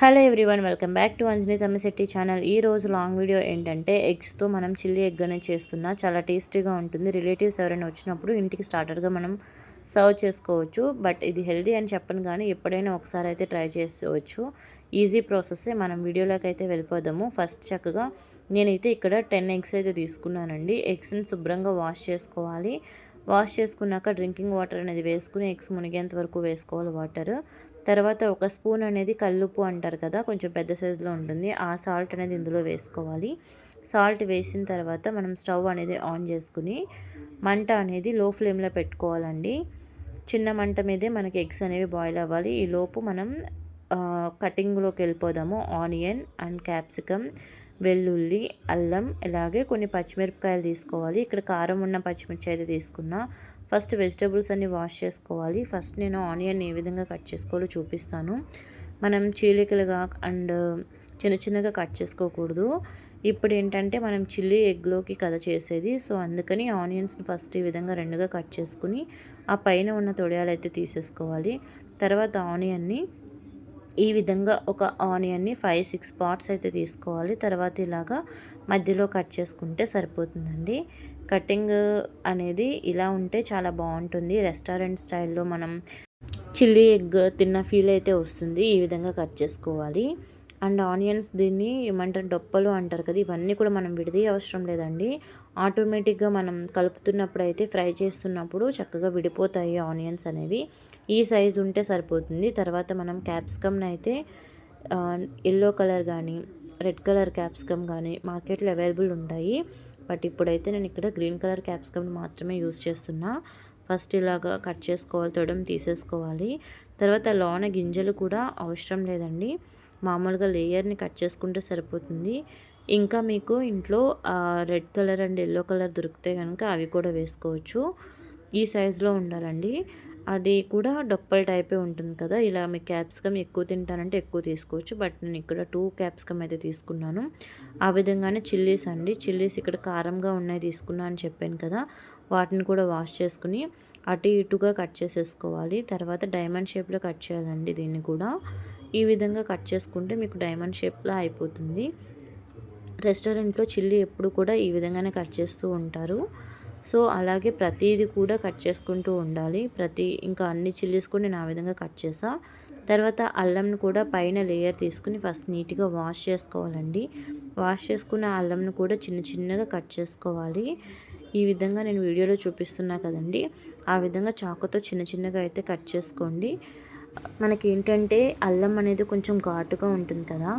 Hello everyone, welcome back to Anjani Tammisetti channel. ఈ రోజు long video ఏంటంటే ఎగ్స్తో మనం చిల్లీ ఎగ్ అనేది చేస్తున్నా. చాలా టేస్టీగా ఉంటుంది. రిలేటివ్స్ ఎవరైనా వచ్చినప్పుడు ఇంటికి స్టార్టర్గా మనం సర్వ్ చేసుకోవచ్చు. బట్ ఇది హెల్దీ అని చెప్పను, కానీ ఎప్పుడైనా ఒకసారి అయితే ట్రై చేసుకోవచ్చు. ఈజీ ప్రాసెస్సే. మనం వీడియోలోకి అయితే వెళ్ళిపోదాము. ఫస్ట్ చక్కగా నేనైతే ఇక్కడ 10 ఎగ్స్ అయితే తీసుకున్నానండి. ఎగ్స్ని శుభ్రంగా వాష్ చేసుకోవాలి. వాష్ చేసుకున్నాక డ్రింకింగ్ వాటర్ అనేది వేసుకుని ఎగ్స్ మునిగేంత వరకు వేసుకోవాలి వాటర్. తర్వాత ఒక స్పూన్ అనేది కల్లుప్పు అంటారు కదా, కొంచెం పెద్ద సైజులో ఉంటుంది. ఆ సాల్ట్ అనేది ఇందులో వేసుకోవాలి. సాల్ట్ వేసిన తర్వాత మనం స్టవ్ అనేది ఆన్ చేసుకుని మంట అనేది లో ఫ్లేమ్లో పెట్టుకోవాలండి. చిన్న మంట మీదే మనకి ఎగ్స్ అనేవి బాయిల్ అవ్వాలి. ఈ లోపు మనం కటింగ్లోకి వెళ్ళిపోదాము. ఆనియన్ అండ్ క్యాప్సికమ్, వెల్లుల్లి, అల్లం, ఇలాగే కొన్ని పచ్చిమిరపకాయలు తీసుకోవాలి. ఇక్కడ కారం ఉన్న పచ్చిమిర్చి అయితే తీసుకున్నా. ఫస్ట్ వెజిటేబుల్స్ అన్ని వాష్ చేసుకోవాలి. ఫస్ట్ నేను ఆనియన్ ఏ విధంగా కట్ చేసుకోవాలో చూపిస్తాను. మనం చీలికలుగా అండ్ చిన్న చిన్నగా కట్ చేసుకోకూడదు. ఇప్పుడు ఏంటంటే మనం చిల్లీ ఎగ్లోకి కదా చేసేది, సో అందుకని ఆనియన్స్ని ఫస్ట్ ఈ విధంగా రెండుగా కట్ చేసుకుని ఆ పైన ఉన్న తొడియాలు అయితే తీసేసుకోవాలి. తర్వాత ఆనియన్ని ఈ విధంగా ఒక ఆనియన్ని 5-6 పార్ట్స్ అయితే తీసుకోవాలి. తర్వాత ఇలాగా మధ్యలో కట్ చేసుకుంటే సరిపోతుందండి. కటింగ్ అనేది ఇలా ఉంటే చాలా బాగుంటుంది. రెస్టారెంట్ స్టైల్లో మనం చిల్లీ ఎగ్ తిన్న ఫీల్ అయితే వస్తుంది. ఈ విధంగా కట్ చేసుకోవాలి. అండ్ ఆనియన్స్ దీన్ని ఏమంటారు, డొప్పలు అంటారు కదా, ఇవన్నీ కూడా మనం విడిది అవసరం లేదండి. ఆటోమేటిక్గా మనం కలుపుతున్నప్పుడు అయితే ఫ్రై చేస్తున్నప్పుడు చక్కగా విడిపోతాయి ఆనియన్స్ అనేవి. ఈ సైజు ఉంటే సరిపోతుంది. తర్వాత మనం క్యాప్సికమ్ని అయితే ఎల్లో కలర్ కానీ రెడ్ కలర్ క్యాప్సికమ్ కానీ మార్కెట్లో అవైలబుల్ ఉంటాయి. బట్ ఇప్పుడైతే నేను ఇక్కడ గ్రీన్ కలర్ క్యాప్సికమ్ మాత్రమే యూస్ చేస్తున్నా. ఫస్ట్ ఇలాగా కట్ చేసుకోవాలి, తొడం తీసేసుకోవాలి. తర్వాత లోన గింజలు కూడా అవసరం లేదండి, మామూలుగా లేయర్ని కట్ చేసుకుంటే సరిపోతుంది. ఇంకా మీకు ఇంట్లో red colour and yellow colour దొరికితే కనుక అవి కూడా వేసుకోవచ్చు. ఈ సైజులో ఉండాలండి. అది కూడా డొప్పల్ టైపే ఉంటుంది కదా. ఇలా మీ క్యాప్సికమ్ ఎక్కువ తింటానంటే ఎక్కువ తీసుకోవచ్చు. బట్ నేను ఇక్కడ 2 క్యాప్సికమ్ అయితే తీసుకున్నాను. ఆ విధంగానే చిల్లీస్ అండి, చిల్లీస్ ఇక్కడ కారంగా ఉన్నాయి తీసుకున్నా అని చెప్పాను కదా, వాటిని కూడా వాష్ చేసుకుని అటు ఇటుగా కట్ చేసేసుకోవాలి. తర్వాత డైమండ్ షేప్లో కట్ చేయాలండి దీన్ని కూడా. ఈ విధంగా కట్ చేసుకుంటే మీకు డైమండ్ షేప్లో అయిపోతుంది. రెస్టారెంట్లో చిల్లీ ఎప్పుడు కూడా ఈ విధంగానే కట్ చేస్తూ ఉంటారు. సో అలాగే ప్రతిదీ కూడా కట్ చేసుకుంటూ ఉండాలి. ఇంకా అన్ని చిల్లీస్ కూడా నేను ఆ విధంగా కట్ చేసా. తర్వాత అల్లంను కూడా పైన లేయర్ తీసుకుని ఫస్ట్ నీట్గా వాష్ చేసుకోవాలండి. వాష్ చేసుకున్న అల్లంను కూడా చిన్న చిన్నగా కట్ చేసుకోవాలి. ఈ విధంగా నేను వీడియోలో చూపిస్తున్నా కదండి, ఆ విధంగా చాకుతో చిన్న చిన్నగా అయితే కట్ చేసుకోండి. మనకి ఏంటంటే అల్లం అనేది కొంచెం ఘాటుగా ఉంటుంది కదా,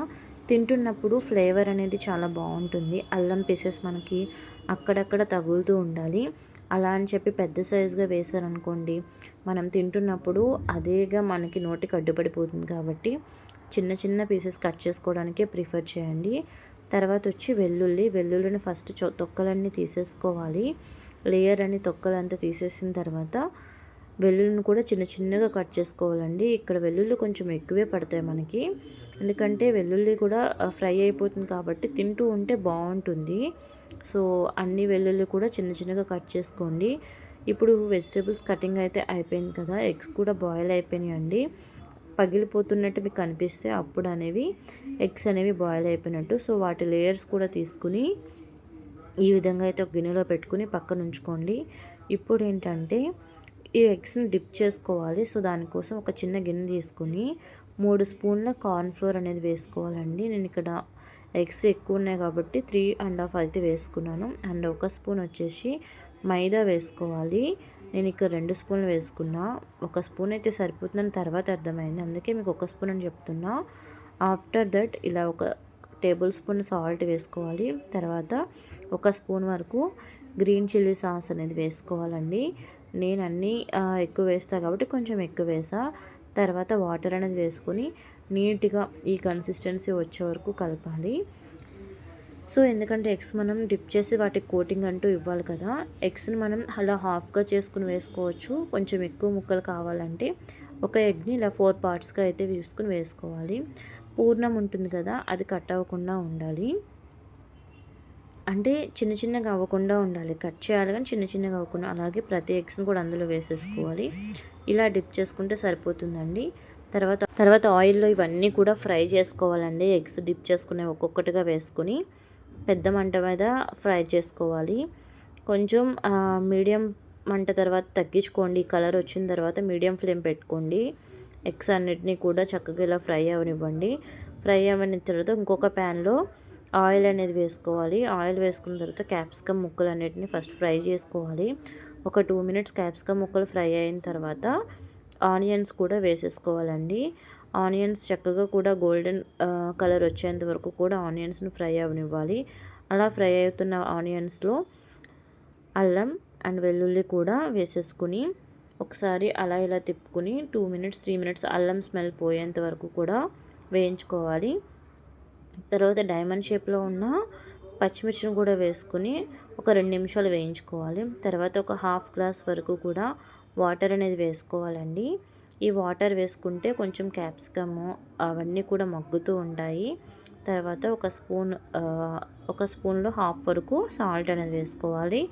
తింటున్నప్పుడు ఫ్లేవర్ అనేది చాలా బాగుంటుంది. అల్లం పీసెస్ మనకి అక్కడక్కడ తగులుతూ ఉండాలి. అలా అని చెప్పి పెద్ద సైజుగా వేసారనుకోండి, మనం తింటున్నప్పుడు అదేగా మనకి నోటికి అడ్డుపడిపోతుంది. కాబట్టి చిన్న చిన్న పీసెస్ కట్ చేసుకోవడానికే ప్రిఫర్ చేయండి. తర్వాత వచ్చి వెల్లుల్లిని ఫస్ట్ తొక్కలన్నీ తీసేసుకోవాలి. లేయర్ అని తొక్కలంతా తీసేసిన తర్వాత వెల్లుల్లిని కూడా చిన్న చిన్నగా కట్ చేసుకోవాలండి. ఇక్కడ వెల్లుల్లి కొంచెం ఎక్కువే పడతాయి మనకి, ఎందుకంటే వెల్లుల్లి కూడా ఫ్రై అయిపోతుంది కాబట్టి తింటూ ఉంటే బాగుంటుంది. సో అన్ని వెల్లుల్లి కూడా చిన్న చిన్నగా కట్ చేసుకోండి. ఇప్పుడు వెజిటేబుల్స్ కటింగ్ అయితే అయిపోయింది కదా, ఎగ్స్ కూడా బాయిల్ అయిపోయినాయండి. పగిలిపోతున్నట్టు మీకు కనిపిస్తే అప్పుడు అనేవి ఎగ్స్ అనేవి బాయిల్ అయిపోయినట్టు. సో వాటి లేయర్స్ కూడా తీసుకుని ఈ విధంగా అయితే ఒక గిన్నెలో పెట్టుకుని పక్కన ఉంచుకోండి. ఇప్పుడు ఏంటంటే ఈ ఎగ్స్ని డిప్ చేసుకోవాలి. సో దానికోసం ఒక చిన్న గిన్నె తీసుకుని 3 స్పూన్ల కార్న్ఫ్లోర్ అనేది వేసుకోవాలండి. నేను ఇక్కడ ఎగ్స్ ఎక్కువ ఉన్నాయి కాబట్టి 3.5 అయితే వేసుకున్నాను. అండ్ 1 స్పూన్ వచ్చేసి మైదా వేసుకోవాలి. నేను ఇక్కడ 2 స్పూన్లు వేసుకున్నా. 1 స్పూన్ అయితే సరిపోతుందని తర్వాత అర్థమైంది, అందుకే మీకు 1 స్పూన్ అని చెప్తున్నా. ఆఫ్టర్ దట్ ఇలా 1 టేబుల్ స్పూన్ సాల్ట్ వేసుకోవాలి. తర్వాత 1 స్పూన్ వరకు గ్రీన్ చిల్లీ సాస్ అనేది వేసుకోవాలండి. నేను అన్నీ ఎక్కువ వేస్తాను కాబట్టి కొంచెం ఎక్కువ వేసా. తర్వాత వాటర్ అనేది వేసుకొని నీట్గా ఈ కన్సిస్టెన్సీ వచ్చే వరకు కలపాలి. సో ఎందుకంటే ఎగ్స్ మనం డిప్ చేసి వాటికి కోటింగ్ అంటూ ఇవ్వాలి కదా, ఎగ్స్ని మనం అలా హాఫ్గా చేసుకుని వేసుకోవచ్చు. కొంచెం ఎక్కువ ముక్కలు కావాలంటే ఒక ఎగ్ని ఇలా 4 పార్ట్స్గా అయితే వేసుకోవాలి. పూర్ణం ఉంటుంది కదా, అది కట్ అవ్వకుండా ఉండాలి. అంటే చిన్న చిన్నగా అవ్వకుండా ఉండాలి, కట్ చేయాలి కానీ చిన్న చిన్నగా అవ్వకుండా. అలాగే ప్రతి ఎగ్స్ని కూడా అందులో వేసేసుకోవాలి. ఇలా డిప్ చేసుకుంటే సరిపోతుందండి. తర్వాత ఆయిల్లో ఇవన్నీ కూడా ఫ్రై చేసుకోవాలండి. ఎగ్స్ డిప్ చేసుకునే ఒక్కొక్కటిగా వేసుకుని పెద్ద మంట మీద ఫ్రై చేసుకోవాలి. కొంచెం మీడియం మంట తర్వాత తగ్గించుకోండి. కలర్ వచ్చిన తర్వాత మీడియం ఫ్లేమ్ పెట్టుకోండి. ఎగ్స్ అన్నిటినీ కూడా చక్కగా ఇలా ఫ్రై అవనివ్వండి. ఫ్రై అవని తర్వాత ఇంకొక ప్యాన్లో ఆయిల్ అనేది వేసుకోవాలి. ఆయిల్ వేసుకున్న తర్వాత క్యాప్సికమ్ ముక్కలు అన్నిటిని ఫస్ట్ ఫ్రై చేసుకోవాలి. ఒక 2 మినిట్స్ క్యాప్సికమ్ ముక్కలు ఫ్రై అయిన తర్వాత ఆనియన్స్ కూడా వేసేసుకోవాలండి. ఆనియన్స్ చక్కగా కూడా గోల్డెన్ కలర్ వచ్చేంత వరకు కూడా ఆనియన్స్ని ఫ్రై అవనివ్వాలి. అలా ఫ్రై అవుతున్న ఆనియన్స్లో అల్లం అండ్ వెల్లుల్లి కూడా వేసేసుకుని ఒకసారి అలా ఇలా తిప్పుకుని 2 మినిట్స్ 3 మినిట్స్ అల్లం స్మెల్ పోయేంత వరకు కూడా వేయించుకోవాలి. తర్వాత డైమండ్ షేప్లో ఉన్న పచ్చిమిర్చిని కూడా వేసుకుని ఒక 2 నిమిషాలు వేయించుకోవాలి. తర్వాత ఒక హాఫ్ గ్లాస్ వరకు కూడా వాటర్ అనేది వేసుకోవాలండి. ఈ వాటర్ వేసుకుంటే కొంచెం క్యాప్సికము అవన్నీ కూడా మగ్గుతూ ఉంటాయి. తర్వాత ఒక స్పూన్లో హాఫ్ వరకు సాల్ట్ అనేది వేసుకోవాలి.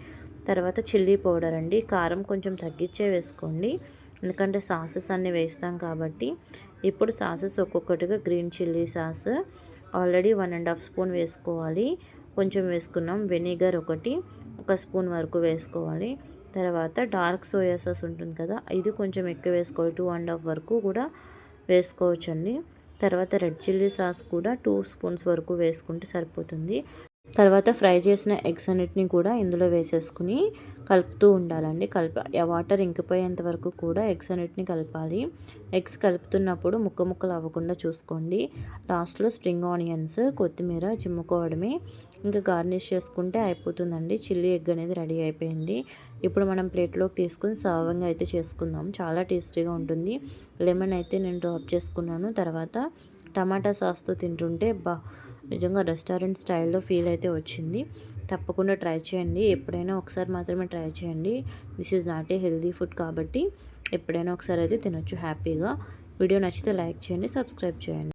తర్వాత చిల్లీ పౌడర్ అండి. కారం కొంచెం తగ్గించే వేసుకోండి, ఎందుకంటే సాసెస్ అన్నీ వేస్తాం కాబట్టి. ఇప్పుడు సాసెస్ ఒక్కొక్కటిగా green chilli sauce already 1½ spoon వేసుకోవాలి. కొంచెం వేసుకున్నాం. వెనిగర్ ఒక స్పూన్ వరకు వేసుకోవాలి. తర్వాత డార్క్ సోయా సాస్ ఉంటుంది కదా, ఇది కొంచెం ఎక్కువ వేసుకోవాలి. 2½ వరకు కూడా వేసుకోవచ్చండి. తర్వాత రెడ్ చిల్లీ సాస్ కూడా 2 స్పూన్స్ వరకు వేసుకుంటే సరిపోతుంది. తర్వాత ఫ్రై చేసిన ఎగ్స్ అన్నిటిని కూడా ఇందులో వేసేసుకుని కలుపుతూ ఉండాలండి. వాటర్ ఇంకిపోయేంత వరకు కూడా ఎగ్స్ అన్నిటిని కలపాలి. ఎగ్స్ కలుపుతున్నప్పుడు ముక్కలు అవ్వకుండా చూసుకోండి. లాస్ట్లో స్ప్రింగ్ ఆనియన్స్, కొత్తిమీర చిమ్ముకోవడమే. ఇంకా గార్నిష్ చేసుకుంటే అయిపోతుందండి. చిల్లీ ఎగ్ అనేది రెడీ అయిపోయింది. ఇప్పుడు మనం ప్లేట్లోకి తీసుకుని సర్వింగ్ అయితే చేసుకుందాం. చాలా టేస్టీగా ఉంటుంది. లెమన్ అయితే నేను డ్రాప్ చేసుకున్నాను. తర్వాత టమాటా సాస్తో తింటుంటే నిజంగా రెస్టారెంట్ స్టైల్లో ఫీల్ అయితే వచ్చింది. తప్పకుండా ట్రై చేయండి. ఎప్పుడైనా ఒకసారి మాత్రమే ట్రై చేయండి. This is not a healthy food కాబట్టి ఎప్పుడైనా ఒకసారి అయితే తినొచ్చు హ్యాపీగా. వీడియో నచ్చితే లైక్ చేయండి, సబ్స్క్రైబ్ చేయండి.